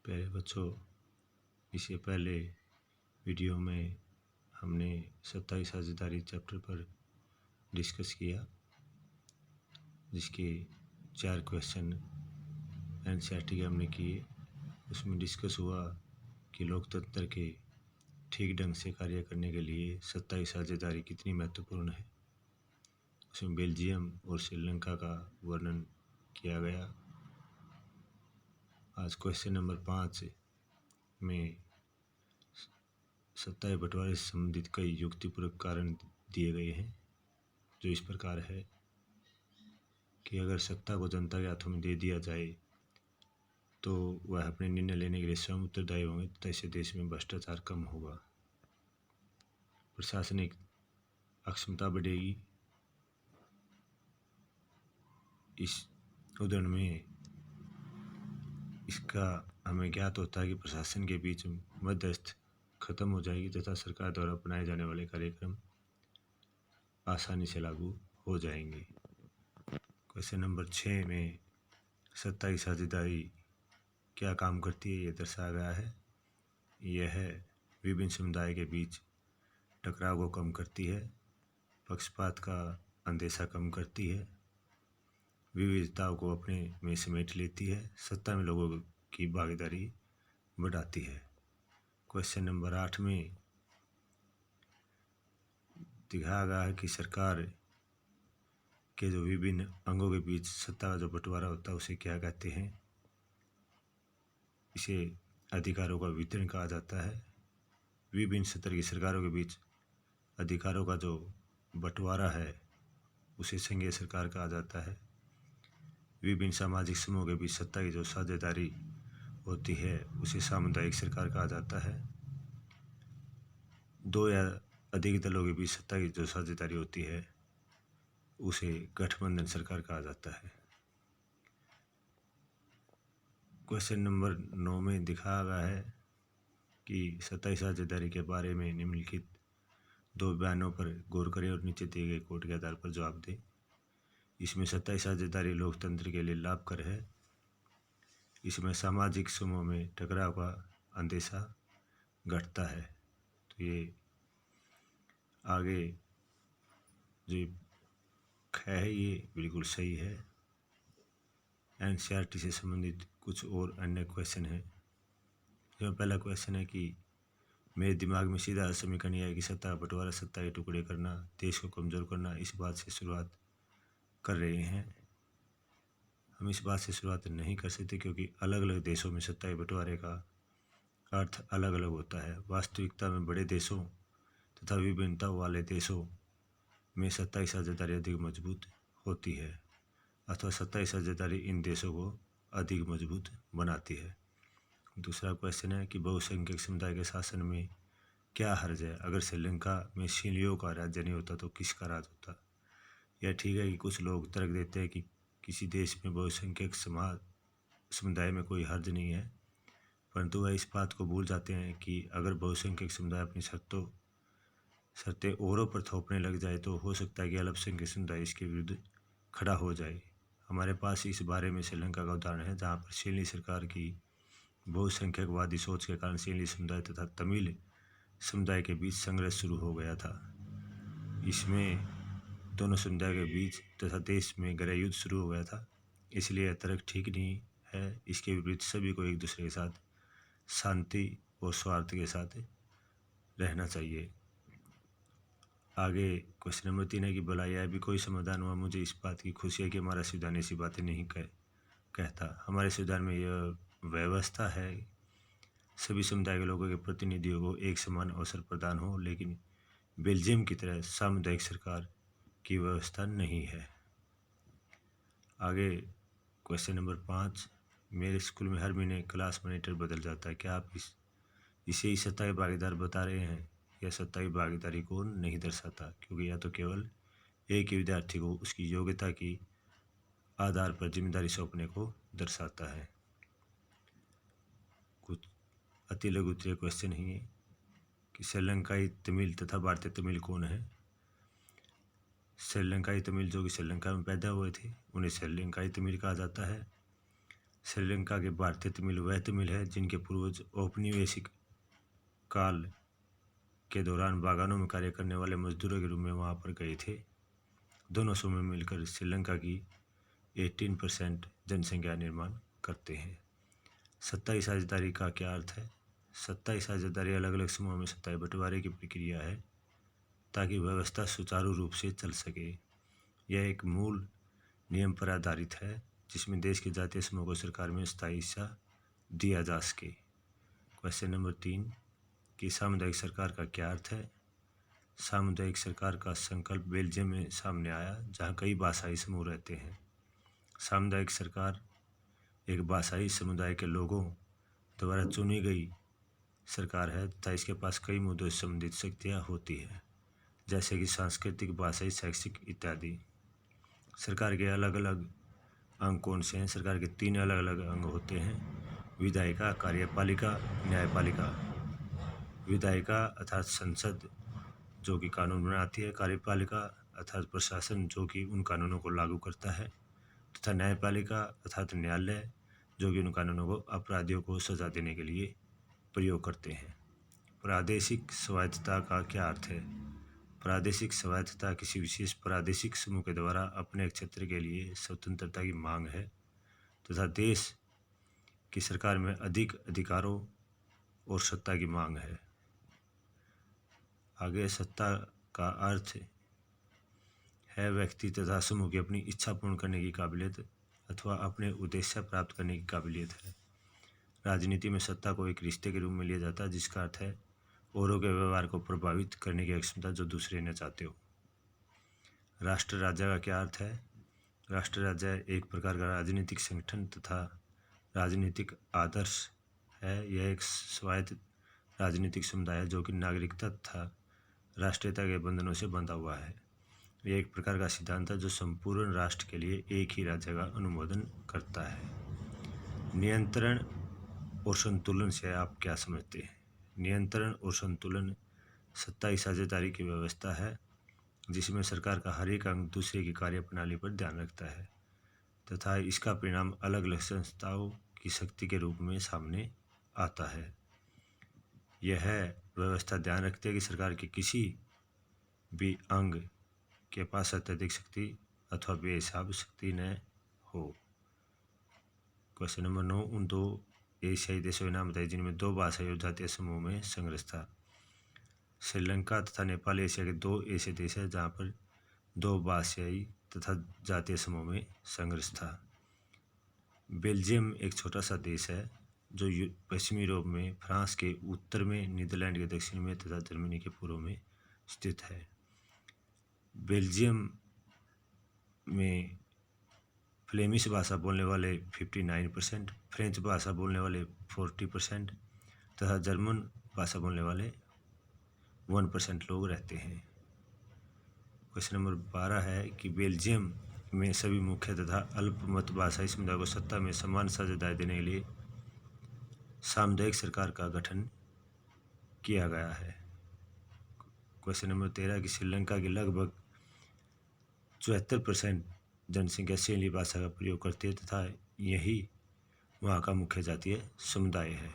प्यारे बच्चों, इससे पहले वीडियो में हमने सत्ताई साझेदारी चैप्टर पर डिस्कस किया, जिसके 4 क्वेश्चन एनसीईआरटी के हमने किए। उसमें डिस्कस हुआ कि लोकतंत्र के ठीक ढंग से कार्य करने के लिए सत्ताई साझेदारी कितनी महत्वपूर्ण है। उसमें बेल्जियम और श्रीलंका का वर्णन किया गया। आज क्वेश्चन नंबर 5 में सत्ता बंटवारे से संबंधित कई युक्तिपूर्वक कारण दिए गए हैं, जो इस प्रकार है कि अगर सत्ता को जनता के हाथों में दे दिया जाए तो वह अपने निर्णय लेने के लिए स्वयं उत्तरदायी होंगे तथा इससे देश में भ्रष्टाचार कम होगा, प्रशासनिक अक्षमता बढ़ेगी। इस उदाहरण में इसका हमें ज्ञात होता है कि प्रशासन के बीच मध्यस्थ खत्म हो जाएगी तथा सरकार द्वारा अपनाए जाने वाले कार्यक्रम आसानी से लागू हो जाएंगे। क्वेश्चन नंबर 6 में सत्ताई साझेदारी क्या काम करती है, ये दर्शाया गया है। यह विभिन्न समुदाय के बीच टकराव को कम करती है, पक्षपात का अंदेशा कम करती है, विविधताओं को अपने में समेट लेती है, सत्ता में लोगों की भागीदारी बढ़ाती है। क्वेश्चन नंबर 8 में दिखाया गया है कि सरकार के जो विभिन्न अंगों के बीच सत्ता का जो बंटवारा होता है उसे क्या कहते हैं। इसे अधिकारों का वितरण कहा जाता है। विभिन्न स्तर की सरकारों के बीच अधिकारों का जो बंटवारा है उसे संघीय सरकार कहा जाता है। विभिन्न सामाजिक समूहों के बीच सत्ता की जो साझेदारी होती है उसे सामुदायिक सरकार कहा जाता है। 2 या अधिक दलों के बीच सत्ता की जो साझेदारी होती है उसे गठबंधन सरकार कहा जाता है। क्वेश्चन नंबर 9 में दिखाया गया है कि सत्ताई साझेदारी के बारे में निम्नलिखित 2 बयानों पर गौर करें और नीचे दिए गए कोड के आधार पर जवाब दें। इसमें सत्ताई साझेदारी लोकतंत्र के लिए लाभकर है। इसमें सामाजिक समूह में टकराव का अंदेशा घटता है। तो ये आगे जो है ये बिल्कुल सही है। एनसीईआरटी से संबंधित कुछ और अन्य क्वेश्चन है। जो पहला क्वेश्चन है कि मेरे दिमाग में सीधा समीकरण यह है कि सत्ता का बंटवारा, सत्ता के टुकड़े करना, देश को कमज़ोर करना, इस बात से शुरुआत कर रहे हैं। हम इस बात से शुरुआत नहीं कर सकते क्योंकि अलग अलग देशों में सत्ता के बंटवारे का अर्थ अलग अलग होता है। वास्तविकता में बड़े देशों तथा विभिन्नता वाले देशों में सत्ताई साझेदारी अधिक मजबूत होती है अथवा सत्ताई साझेदारी इन देशों को अधिक मजबूत बनाती है। दूसरा क्वेश्चन है कि बहुसंख्यक समुदाय के शासन में क्या हर्ज है। अगर श्रीलंका में शिलियों का राज्य नहीं होता तो किसका राज होता। यह ठीक है कि कुछ लोग तर्क देते हैं कि किसी देश में बहुसंख्यक समुदाय में कोई हर्ज नहीं है, परंतु वह इस बात को भूल जाते हैं कि अगर बहुसंख्यक समुदाय अपनी शर्तें औरों पर थोपने लग जाए तो हो सकता है कि अल्पसंख्यक समुदाय इसके विरुद्ध खड़ा हो जाए। हमारे पास इस बारे में श्रीलंका का उदाहरण है, जहाँ पर श्रीलंका सरकार की बहुसंख्यकवादी सोच के कारण श्रीलंका समुदाय तथा तमिल समुदाय के बीच संघर्ष शुरू हो गया था। इसमें दोनों समुदाय के बीच तथा देश में गृह युद्ध शुरू हो गया था। इसलिए यह तर्क ठीक नहीं है। इसके विपरीत सभी को एक दूसरे के साथ शांति और स्वार्थ के साथ रहना चाहिए। आगे क्वेश्चन नंबर 3 है कि भला यह भी कोई समाधान हुआ। मुझे इस बात की खुशी है कि हमारा संविधान ऐसी बातें नहीं कहता। हमारे संविधान में यह व्यवस्था है सभी समुदाय के लोगों के प्रतिनिधियों को एक समान अवसर प्रदान हो, लेकिन बेल्जियम की तरह सामुदायिक सरकार की व्यवस्था नहीं है। आगे क्वेश्चन नंबर 5, मेरे स्कूल में हर महीने क्लास मॉनिटर बदल जाता है। क्या आप इसे ही सत्ताई भागीदार बता रहे हैं? यह सत्ताई भागीदारी को नहीं दर्शाता, क्योंकि यह तो केवल एक ही विद्यार्थी को उसकी योग्यता की आधार पर जिम्मेदारी सौंपने को दर्शाता है। कुछ अति लघु उत्तरीय क्वेश्चन ही है कि श्रीलंकाई तमिल तथा भारतीय तमिल कौन है। श्रीलंकाई तमिल जो कि श्रीलंका में पैदा हुए थे उन्हें श्रीलंकाई तमिल कहा जाता है। श्रीलंका के भारतीय तमिल वह तमिल है जिनके पूर्वज औपनिवेशिक काल के दौरान बागानों में कार्य करने वाले मजदूरों के रूप में वहाँ पर गए थे। दोनों समूह मिलकर श्रीलंका की 18% जनसंख्या निर्माण करते हैं। सत्ताई साझेदारी का क्या अर्थ है? सत्ताई साझेदारी अलग अलग समूहों में सत्ताएं बंटवारे की प्रक्रिया है ताकि व्यवस्था सुचारू रूप से चल सके। यह एक मूल नियम पर आधारित है जिसमें देश के जातीय समूह को सरकार में स्थायी हिस्सा दिया जा सके। क्वेश्चन नंबर 3 कि सामुदायिक सरकार का क्या अर्थ है? सामुदायिक सरकार का संकल्प बेल्जियम में सामने आया जहाँ कई भाषाई समूह रहते हैं। सामुदायिक सरकार एक भाषाई समुदाय के लोगों द्वारा चुनी गई सरकार है तथा इसके पास कई मुद्दों से संबंधित शक्तियाँ होती है जैसे कि सांस्कृतिक, भाषाई, शैक्षिक इत्यादि। सरकार के अलग अलग अंग कौन से हैं? सरकार के 3 अलग अलग अंग होते हैं: विधायिका, कार्यपालिका, न्यायपालिका। विधायिका अर्थात संसद जो कि कानून बनाती है, कार्यपालिका अर्थात प्रशासन जो कि उन कानूनों को लागू करता है, तथा न्यायपालिका अर्थात न्यायालय जो कि उन कानूनों को अपराधियों को सजा देने के लिए प्रयोग करते हैं। प्रादेशिक स्वायत्तता का क्या अर्थ है? प्रादेशिक स्वायत्तता किसी विशेष प्रादेशिक समूह के द्वारा अपने क्षेत्र के लिए स्वतंत्रता की मांग है तथा देश की सरकार में अधिक अधिकारों और सत्ता की मांग है। आगे सत्ता का अर्थ है व्यक्ति तथा समूह की अपनी इच्छा पूर्ण करने की काबिलियत अथवा अपने उद्देश्य प्राप्त करने की काबिलियत है। राजनीति में सत्ता को एक रिश्ते के रूप में लिया जाता है जिसका अर्थ है औरों के व्यवहार को प्रभावित करने की क्षमता जो दूसरे न चाहते हो। राष्ट्र राज्य का क्या अर्थ है? राष्ट्र राज्य एक प्रकार का राजनीतिक संगठन तथा राजनीतिक आदर्श है। यह एक स्वायत्त राजनीतिक समुदाय है जो कि नागरिकता तथा राष्ट्रीयता के बंधनों से बंधा हुआ है। यह एक प्रकार का सिद्धांत है जो संपूर्ण राष्ट्र के लिए एक ही राज्य का अनुमोदन करता है। नियंत्रण और संतुलन से आप क्या समझते हैं? नियंत्रण और संतुलन सत्ताई साझेदारी की व्यवस्था है जिसमें सरकार का हर एक अंग दूसरे की कार्यप्रणाली पर ध्यान रखता है तथा इसका परिणाम अलग अलग संस्थाओं की शक्ति के रूप में सामने आता है। यह व्यवस्था ध्यान रखती है कि सरकार के किसी भी अंग के पास अत्यधिक शक्ति अथवा बेहिसाब शक्ति न हो। क्वेश्चन नंबर 9 उन 2 एशियाई देशों के नाम बताइए जिनमें 2 भाषाई और जातीय समूह में संघर्ष था। श्रीलंका तथा नेपाल एशिया के 2 ऐसे देश हैं जहाँ पर 2 भाषाई तथा जातीय समूह में संघर्ष था। बेल्जियम एक छोटा सा देश है जो पश्चिमी यूरोप में फ्रांस के उत्तर में, नीदरलैंड के दक्षिण में तथा जर्मनी के पूर्व में स्थित है। बेल्जियम में फ्लेमिश भाषा बोलने वाले 59%, फ्रेंच भाषा बोलने वाले 40% तथा जर्मन भाषा बोलने वाले 1% लोग रहते हैं। क्वेश्चन नंबर 12 है कि बेल्जियम में सभी मुख्य तथा अल्पमत भाषाई समुदाय को सत्ता में समान साझेदारी देने के लिए सामुदायिक सरकार का गठन किया गया है। क्वेश्चन नंबर 13 कि श्रीलंका की लगभग 74% जनसंख्या सिंहली भाषा का प्रयोग करती है तथा यही वहाँ का मुख्य जातीय समुदाय है।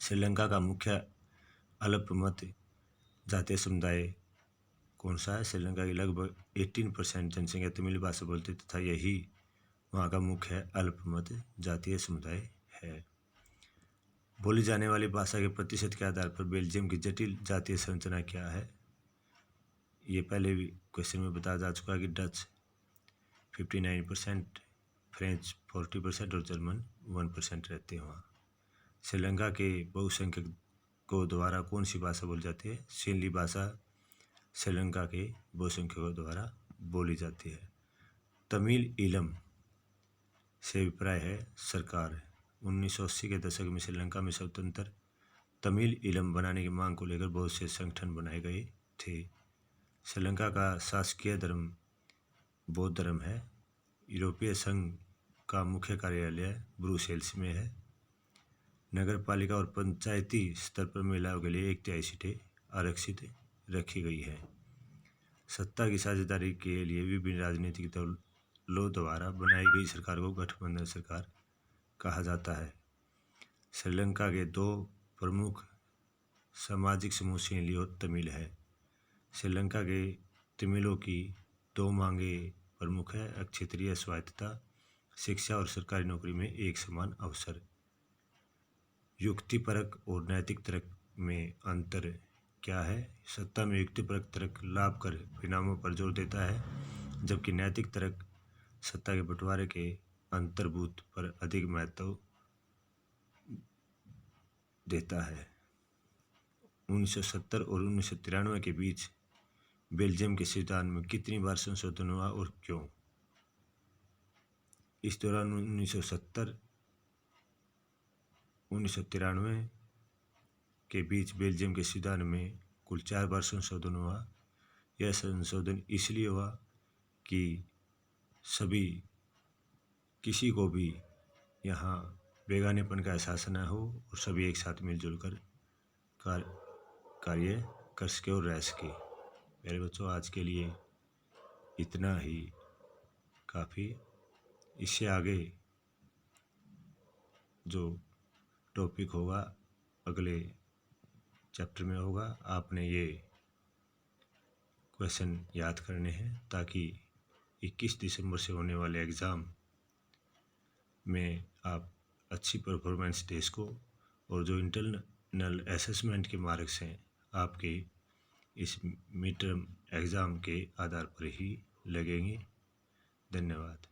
श्रीलंका का मुख्य अल्पमत जातीय समुदाय कौन सा है? श्रीलंका की लगभग 18% जनसंख्या तमिल भाषा बोलती है तथा यही वहाँ का मुख्य अल्पमत जातीय समुदाय है। बोली जाने वाली भाषा के प्रतिशत के आधार पर बेल्जियम की जटिल जातीय संरचना क्या है? ये पहले भी क्वेश्चन में बताया जा चुका है कि डच 59%, फ्रेंच 40% और जर्मन 1% रहते हैं वहाँ। श्रीलंका के बहुसंख्यकों द्वारा कौन सी भाषा बोली जाती है? सिंहली भाषा श्रीलंका के बहुसंख्यकों द्वारा बोली जाती है। तमिल ईलम से अभिप्राय है सरकार। 1980 के दशक में श्रीलंका में स्वतंत्र तमिल ईलम बनाने की मांग को लेकर बहुत से संगठन बनाए गए थे। श्रीलंका का शासकीय धर्म बौद्ध धर्म है। यूरोपीय संघ का मुख्य कार्यालय ब्रुसेल्स में है। नगरपालिका और पंचायती स्तर पर महिलाओं के लिए 1/3 सीटें आरक्षित रखी गई है। सत्ता की साझेदारी के लिए विभिन्न राजनीतिक दल लो द्वारा बनाई गई सरकार को गठबंधन सरकार कहा जाता है। श्रीलंका के दो प्रमुख सामाजिक समूह सेंली और तमिल है। श्रीलंका के तमिलों की दो मांगें प्रमुख है: क्षेत्रीय स्वायत्तता, शिक्षा और सरकारी नौकरी में एक समान अवसर। युक्तिपरक और नैतिक तर्क में अंतर क्या है? सत्ता में युक्तिपरक तर्क लाभ कर परिणामों पर जोर देता है, जबकि नैतिक तर्क सत्ता के बंटवारे के अंतर्भूत पर अधिक महत्व देता है। 1970 और 1993 के बीच बेल्जियम के संविधान में कितनी बार संशोधन हुआ और क्यों? इस दौरान 1970 1993 के बीच बेल्जियम के संविधान में कुल 4 बार संशोधन हुआ। यह संशोधन इसलिए हुआ कि किसी को भी यहाँ बेगानेपन का एहसास न हो और सभी एक साथ मिलजुल कर कार्य कर सके और रह सके। मेरे बच्चों, आज के लिए इतना ही काफ़ी। इससे आगे जो टॉपिक होगा अगले चैप्टर में होगा। आपने ये क्वेश्चन याद करने हैं ताकि 21 दिसंबर से होने वाले एग्ज़ाम में आप अच्छी परफॉर्मेंस दे सको, और जो इंटरनल असेसमेंट के मार्क्स हैं आपके इस मिड टर्म एग्ज़ाम के आधार पर ही लगेंगे। धन्यवाद।